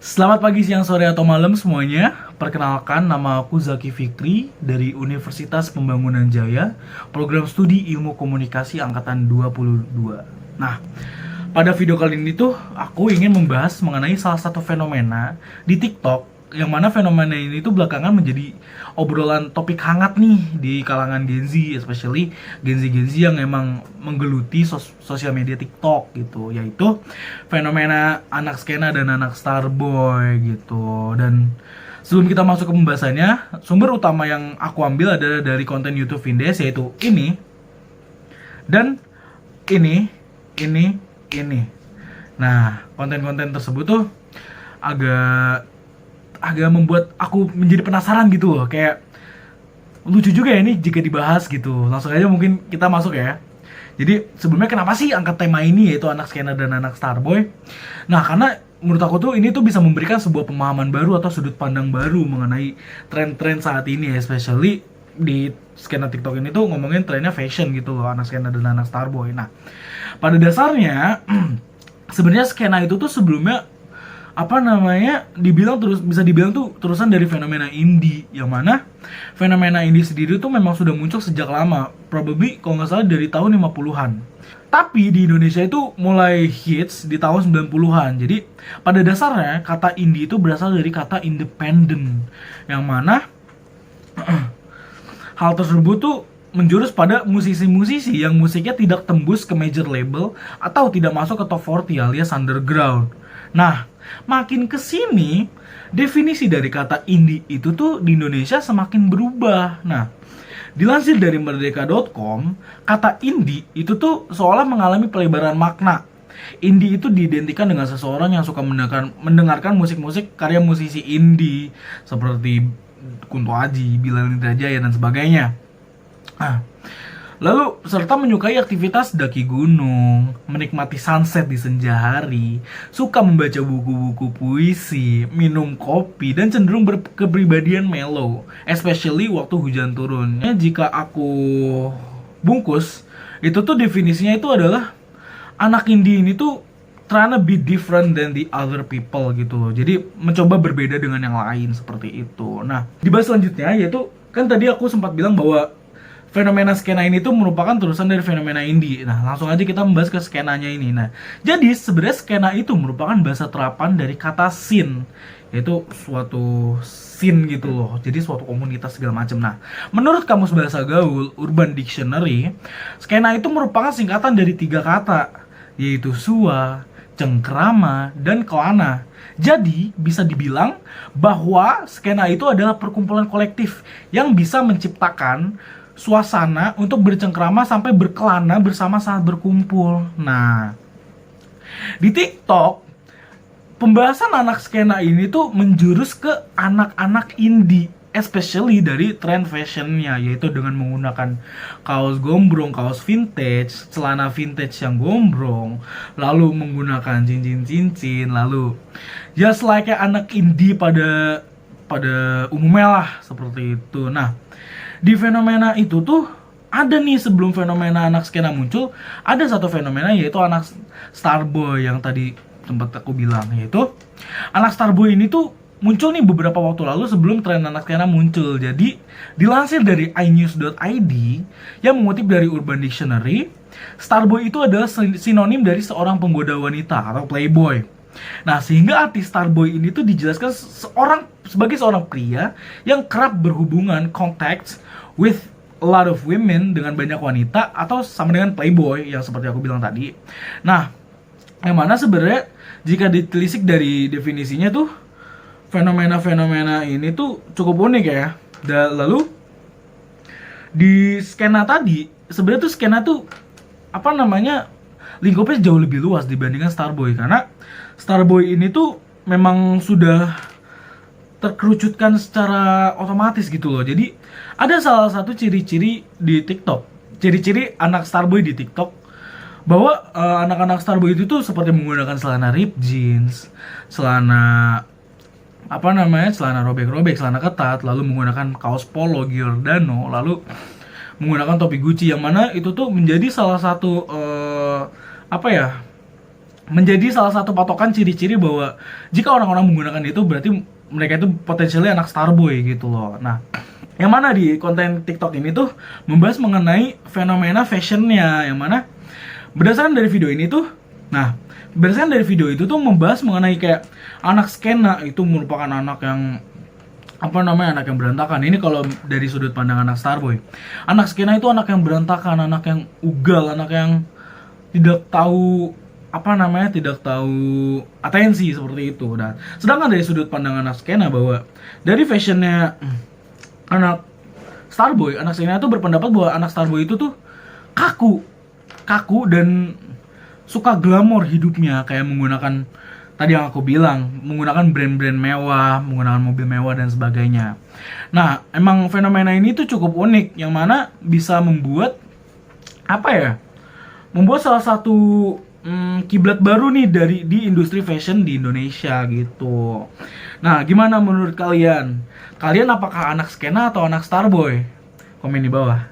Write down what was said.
Selamat pagi, siang, sore, atau malam semuanya. Perkenalkan, nama aku Zaki Fikri dari Universitas Pembangunan Jaya, program studi Ilmu Komunikasi Angkatan 22. Nah, pada video kali ini tuh aku ingin membahas mengenai salah satu fenomena di TikTok, yang mana fenomena ini tuh belakangan menjadi obrolan topik hangat nih di kalangan Gen Z, especially Gen Z yang emang menggeluti sosial media TikTok gitu, yaitu fenomena anak skena dan anak starboy gitu. Dan sebelum kita masuk ke pembahasannya, sumber utama yang aku ambil adalah dari konten YouTube Vindes, yaitu ini dan ini. Nah, konten-konten tersebut tuh agak agak membuat aku menjadi penasaran gitu loh, kayak lucu juga ya ini jika dibahas gitu. Langsung aja mungkin kita masuk ya. Jadi sebelumnya kenapa sih angkat tema ini, yaitu anak skena dan anak starboy? Nah, karena menurut aku tuh ini tuh bisa memberikan sebuah pemahaman baru atau sudut pandang baru mengenai tren-tren saat ini, especially di skena TikTok ini tuh ngomongin trennya fashion gitu loh, anak skena dan anak starboy. Nah, pada dasarnya sebenarnya skena itu tuh sebelumnya bisa dibilang tuh terusan dari fenomena indie, yang mana fenomena indie sendiri tuh memang sudah muncul sejak lama, probably kalau nggak salah dari tahun 50-an. Tapi di Indonesia itu mulai hits di tahun 90-an. Jadi pada dasarnya kata indie itu berasal dari kata independent, yang mana hal tersebut tuh menjurus pada musisi-musisi yang musiknya tidak tembus ke major label atau tidak masuk ke top 40 alias underground. Nah, makin kesini definisi dari kata indie itu tuh di Indonesia semakin berubah. Nah, dilansir dari merdeka.com, kata indie itu tuh seolah mengalami pelebaran makna. Indie itu diidentikan dengan seseorang yang suka mendengarkan musik-musik karya musisi indie seperti Kunto Aji, Bilal Nidrajaya, dan sebagainya. Nah, lalu serta menyukai aktivitas daki gunung, menikmati sunset di senja hari, suka membaca buku-buku puisi, minum kopi, dan cenderung berkepribadian mellow, especially waktu hujan turun. Jika aku bungkus, itu tuh definisinya itu adalah anak indie ini tuh trying to be different than the other people gitu loh. Jadi mencoba berbeda dengan yang lain seperti itu. Nah, dibahas selanjutnya yaitu kan tadi aku sempat bilang bahwa fenomena skena ini tuh merupakan terusan dari fenomena indie. Nah, langsung aja kita membahas ke skenanya ini. Nah, jadi sebenarnya skena itu merupakan bahasa terapan dari kata scene, yaitu suatu scene gitu loh. Jadi suatu komunitas segala macam. Nah, menurut Kamus Bahasa Gaul Urban Dictionary, skena itu merupakan singkatan dari 3 kata, yaitu sua, cengkrama, dan kelana. Jadi, bisa dibilang bahwa skena itu adalah perkumpulan kolektif yang bisa menciptakan suasana untuk bercengkrama sampai berkelana bersama saat berkumpul. Nah, di TikTok, pembahasan anak skena ini tuh menjurus ke anak-anak indie, especially dari trend fashionnya, yaitu dengan menggunakan kaos gombrong, kaos vintage, celana vintage yang gombrong, lalu menggunakan cincin-cincin, lalu just like anak indie pada umumnya lah, seperti itu. Nah, di fenomena itu tuh ada nih, sebelum fenomena anak skena muncul, ada satu fenomena yaitu anak starboy yang tadi tempat aku bilang, yaitu anak starboy ini tuh muncul nih beberapa waktu lalu sebelum tren anak skena muncul. Jadi dilansir dari inews.id yang mengutip dari Urban Dictionary, starboy itu adalah sinonim dari seorang penggoda wanita atau playboy. Nah, sehingga arti starboy ini tuh dijelaskan sebagai seorang pria yang kerap berhubungan konteks with a lot of women, dengan banyak wanita, atau sama dengan playboy yang seperti aku bilang tadi. Nah, yang mana sebenarnya jika ditelisik dari definisinya tuh fenomena-fenomena ini tuh cukup unik ya. Dan lalu di skena tadi sebenarnya tuh skena tuh lingkupnya jauh lebih luas dibandingkan starboy, karena starboy ini tuh memang sudah terkerucutkan secara otomatis gitu loh. Jadi ada salah satu ciri-ciri di TikTok, ciri-ciri anak starboy di TikTok, bahwa anak-anak starboy itu tuh seperti menggunakan celana ripped jeans, celana celana robek-robek, celana ketat, lalu menggunakan kaos polo Giordano, lalu menggunakan topi Gucci, yang mana itu tuh menjadi salah satu menjadi salah satu patokan ciri-ciri bahwa jika orang-orang menggunakan itu berarti mereka itu potensialnya anak starboy gitu loh. Nah, yang mana di konten TikTok ini tuh membahas mengenai fenomena fashionnya, yang mana berdasarkan dari video ini tuh, nah berdasarkan dari video itu tuh membahas mengenai kayak anak skena itu merupakan anak yang apa namanya, anak yang berantakan. Ini kalau dari sudut pandang anak starboy, anak skena itu anak yang berantakan, anak yang ugal, anak yang tidak tahu apa namanya, tidak tahu atensi seperti itu. Dan sedangkan dari sudut pandang anak skena, bahwa dari fashionnya anak starboy, anak skena itu berpendapat bahwa anak starboy itu tuh kaku dan suka glamor hidupnya, kayak menggunakan tadi yang aku bilang, menggunakan brand-brand mewah, menggunakan mobil mewah dan sebagainya. Nah, emang fenomena ini tuh cukup unik, yang mana bisa membuat apa ya, membuat salah satu kiblat baru nih di industri fashion di Indonesia gitu. Nah, gimana menurut kalian? Kalian apakah anak skena atau anak starboy? Komen di bawah.